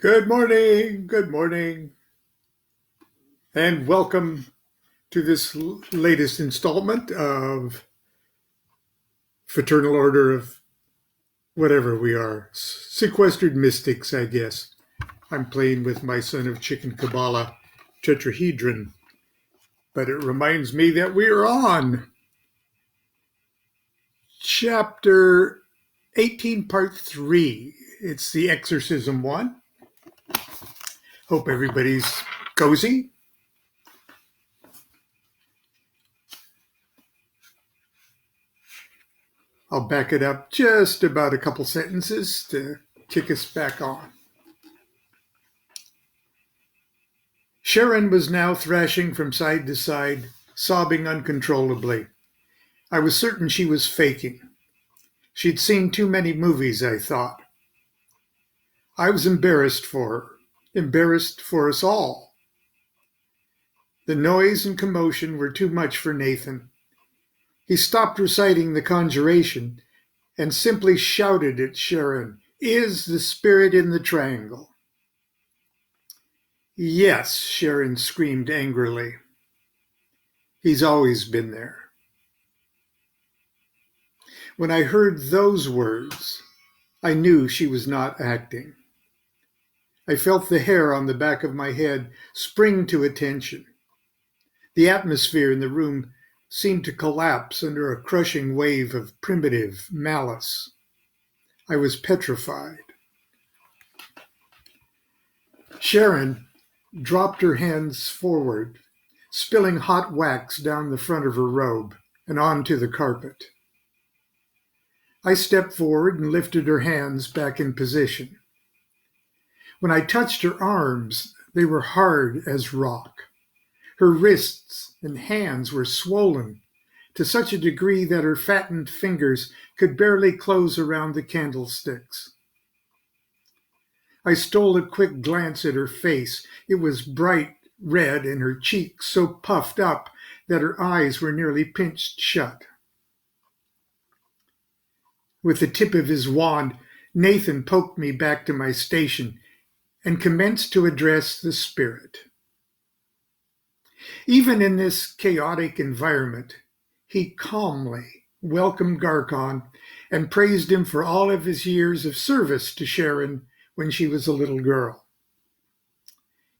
Good morning, and welcome to this latest installment of Fraternal Order of whatever we are, sequestered mystics, I guess. I'm playing with my Son of Chicken Kabbalah tetrahedron, but it reminds me that we are on chapter 18, part 3. It's the exorcism one. Hope everybody's cozy. I'll back it up just about a couple sentences to kick us back on. Sharon was now thrashing from side to side, sobbing uncontrollably. I was certain she was faking. She'd seen too many movies, I thought. I was embarrassed for her, embarrassed for us all. The noise and commotion were too much for Nathan. He stopped reciting the conjuration and simply shouted at Sharon, "Is the spirit in the triangle?" "Yes," Sharon screamed angrily. "He's always been there." When I heard those words, I knew she was not acting. I felt the hair on the back of my head spring to attention. The atmosphere in the room seemed to collapse under a crushing wave of primitive malice. I was petrified. Sharon dropped her hands forward, spilling hot wax down the front of her robe and onto the carpet. I stepped forward and lifted her hands back in position. When I touched her arms, they were hard as rock. Her wrists and hands were swollen to such a degree that her fattened fingers could barely close around the candlesticks. I stole a quick glance at her face. It was bright red and her cheeks so puffed up that her eyes were nearly pinched shut. With the tip of his wand, Nathan poked me back to my station and commenced to address the spirit. Even in this chaotic environment, he calmly welcomed Garcon and praised him for all of his years of service to Sharon when she was a little girl.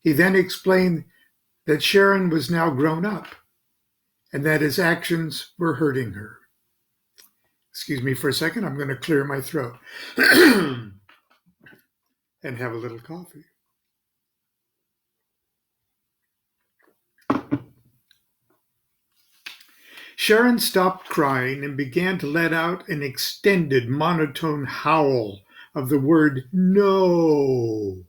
He then explained that Sharon was now grown up and that his actions were hurting her. Excuse me for a second, I'm going to clear my throat and have a little coffee. Sharon stopped crying and began to let out an extended monotone howl of the word "no."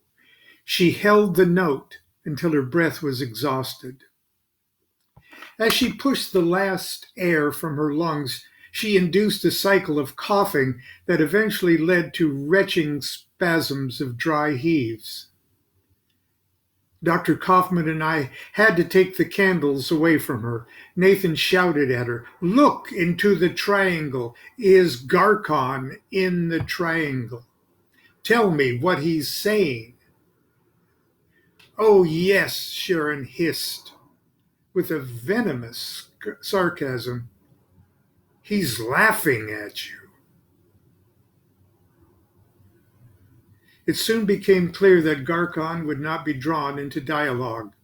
She held the note until her breath was exhausted. As she pushed the last air from her lungs, she induced a cycle of coughing that eventually led to retching spasms of dry heaves. Dr. Kaufman and I had to take the candles away from her. Nathan shouted at her, "Look into the triangle. Is Garcon in the triangle? Tell me what he's saying." "Oh, yes," Sharon hissed with a venomous sarcasm. "He's laughing at you." It soon became clear that Garcon would not be drawn into dialogue.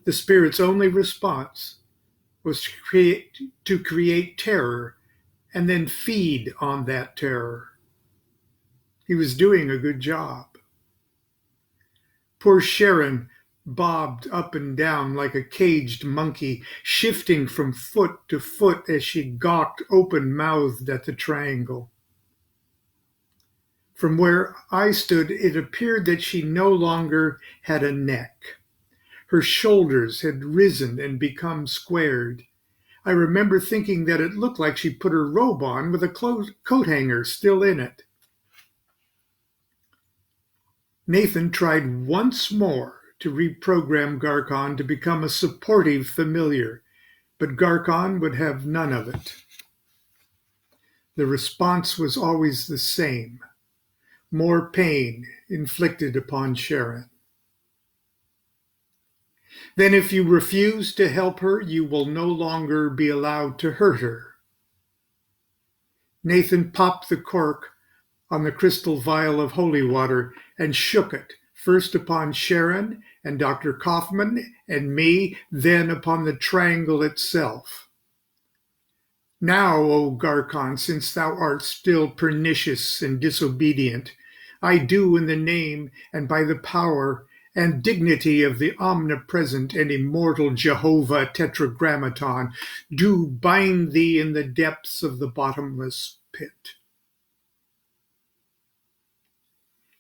The spirit's only response was to create terror and then feed on that terror. He was doing a good job. Poor Sharon bobbed up and down like a caged monkey, shifting from foot to foot as she gawked open-mouthed at the triangle. From where I stood, it appeared that she no longer had a neck. Her shoulders had risen and become squared. I remember thinking that it looked like she put her robe on with a coat hanger still in it. Nathan tried once more to reprogram Garcon to become a supportive familiar, but Garcon would have none of it. The response was always the same. more pain inflicted upon Sharon. Then if you refuse to help her, you will no longer be allowed to hurt her. Nathan popped the cork on the crystal vial of holy water and shook it, first upon Sharon and Dr. Kaufman and me, then upon the triangle itself. Now, O Garkon, since thou art still pernicious and disobedient, I do in the name and by the power and dignity of the omnipresent and immortal Jehovah Tetragrammaton, do bind thee in the depths of the bottomless pit.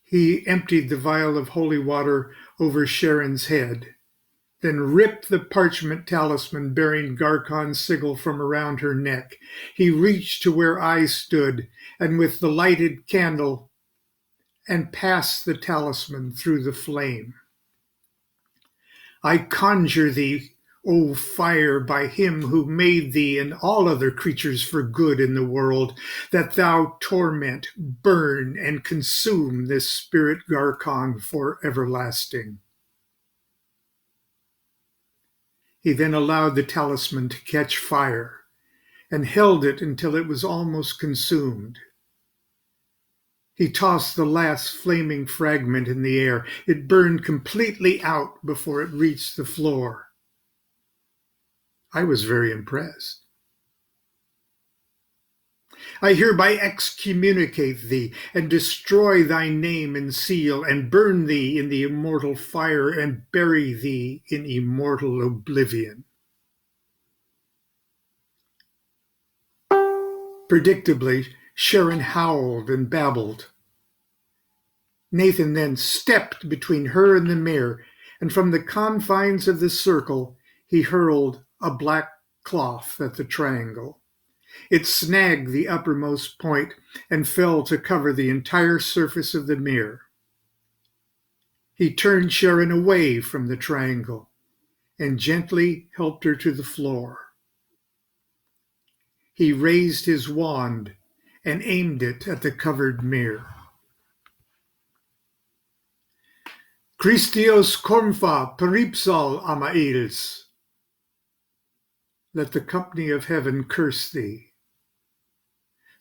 He emptied the vial of holy water over Sharon's head, then ripped the parchment talisman bearing Garkon's sigil from around her neck. He reached to where I stood, and with the lighted candle, and passed the talisman through the flame. I conjure thee, O fire, by him who made thee and all other creatures for good in the world, that thou torment, burn, and consume this spirit Garkon for everlasting. He then allowed the talisman to catch fire and held it until it was almost consumed. He tossed the last flaming fragment in the air. It burned completely out before it reached the floor. I was very impressed. I hereby excommunicate thee and destroy thy name and seal and burn thee in the immortal fire and bury thee in immortal oblivion. Predictably, Sharon howled and babbled. Nathan then stepped between her and the mirror, and from the confines of the circle, he hurled a black cloth at the triangle. It snagged the uppermost point and fell to cover the entire surface of the mirror. He turned Sharon away from the triangle and gently helped her to the floor. He raised his wand and aimed it at the covered mirror. Christios cormfa peripsal amails. Let the company of heaven curse thee.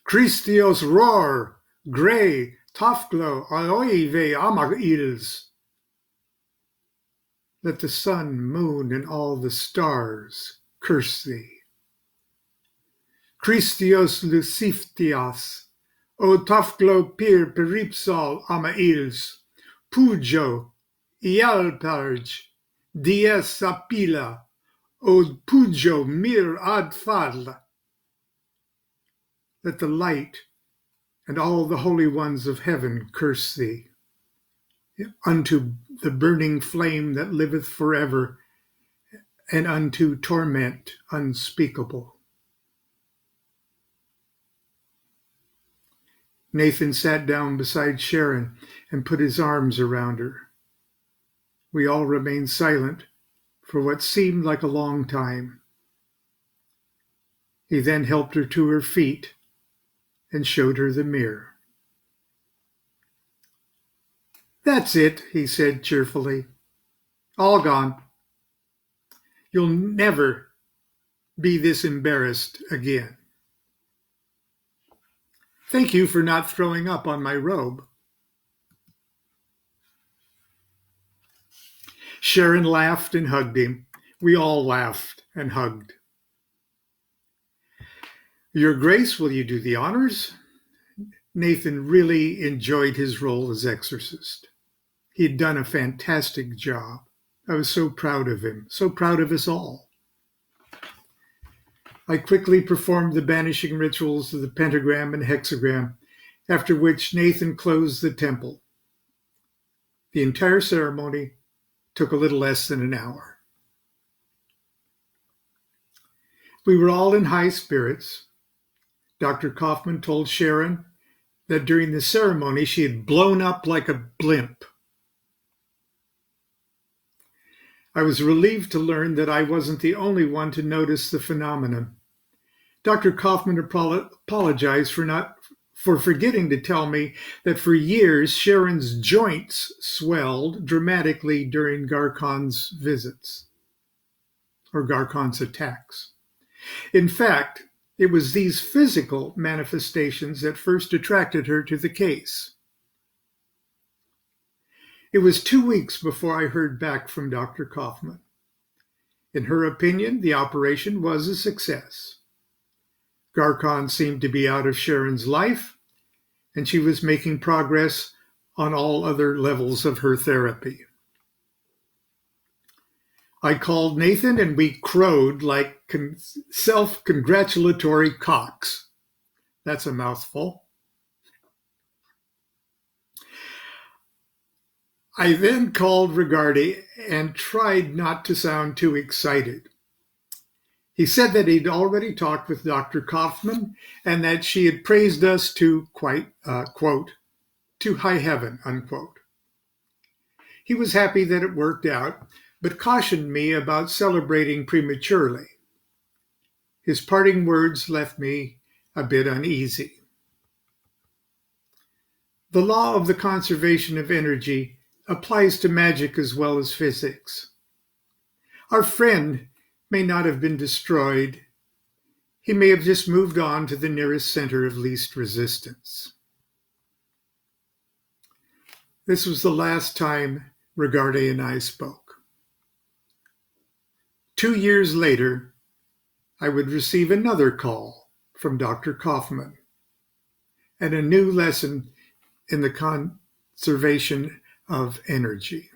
Christios roar, grey, tafglo, aoive amails. Let the sun, moon, and all the stars curse thee. Christios luciftias, o tafglo pir peripsal amails, pujo, ialparj, dies apila, od pujo mir ad fadl. Let the light and all the holy ones of heaven curse thee, unto the burning flame that liveth forever, and unto torment unspeakable. Nathan sat down beside Sharon and put his arms around her. We all remained silent for what seemed like a long time. He then helped her to her feet and showed her the mirror. That's it, he said cheerfully. All gone. You'll never be this embarrassed again. Thank you for not throwing up on my robe. Sharon laughed and hugged him. We all laughed and hugged. Your Grace, will you do the honors? Nathan really enjoyed his role as exorcist. He had done a fantastic job. I was so proud of him, so proud of us all. I quickly performed the banishing rituals of the pentagram and hexagram, after which Nathan closed the temple. The entire ceremony took a little less than an hour. We were all in high spirits. Dr. Kaufman told Sharon that during the ceremony she had blown up like a blimp. I was relieved to learn that I wasn't the only one to notice the phenomenon. Dr. Kaufman apologized for forgetting to tell me that for years Sharon's joints swelled dramatically during Garcon's visits or Garcon's attacks. In fact, it was these physical manifestations that first attracted her to the case. It was 2 weeks before I heard back from Dr. Kaufman. In her opinion, the operation was a success. Garcon seemed to be out of Sharon's life, and she was making progress on all other levels of her therapy. I called Nathan and we crowed like self-congratulatory cocks. That's a mouthful. I then called Rigardi and tried not to sound too excited. He said that he'd already talked with Dr. Kaufman and that she had praised us to, quote, to high heaven, unquote. He was happy that it worked out, but cautioned me about celebrating prematurely. His parting words left me a bit uneasy. The law of the conservation of energy applies to magic as well as physics. Our friend may not have been destroyed. He may have just moved on to the nearest center of least resistance. This was the last time Rigardi and I spoke. 2 years later, I would receive another call from Dr. Kaufman and a new lesson in the conservation of energy.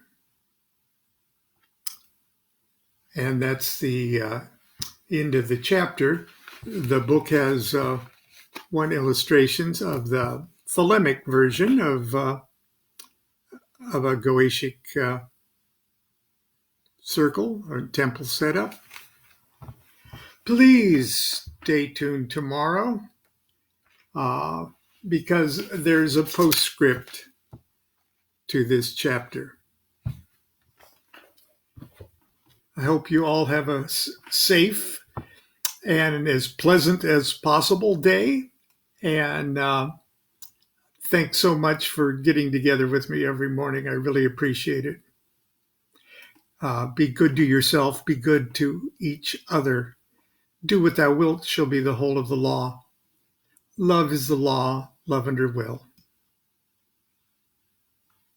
And that's the end of the chapter. The book has one illustrations of the thelemic version of a Goetic circle or temple setup. Please stay tuned tomorrow because there's a postscript to this chapter. I hope you all have a safe and as pleasant as possible day. And thanks so much for getting together with me every morning. I really appreciate it. Be good to yourself. Be good to each other. Do what thou wilt shall be the whole of the law. Love is the law. Love under will.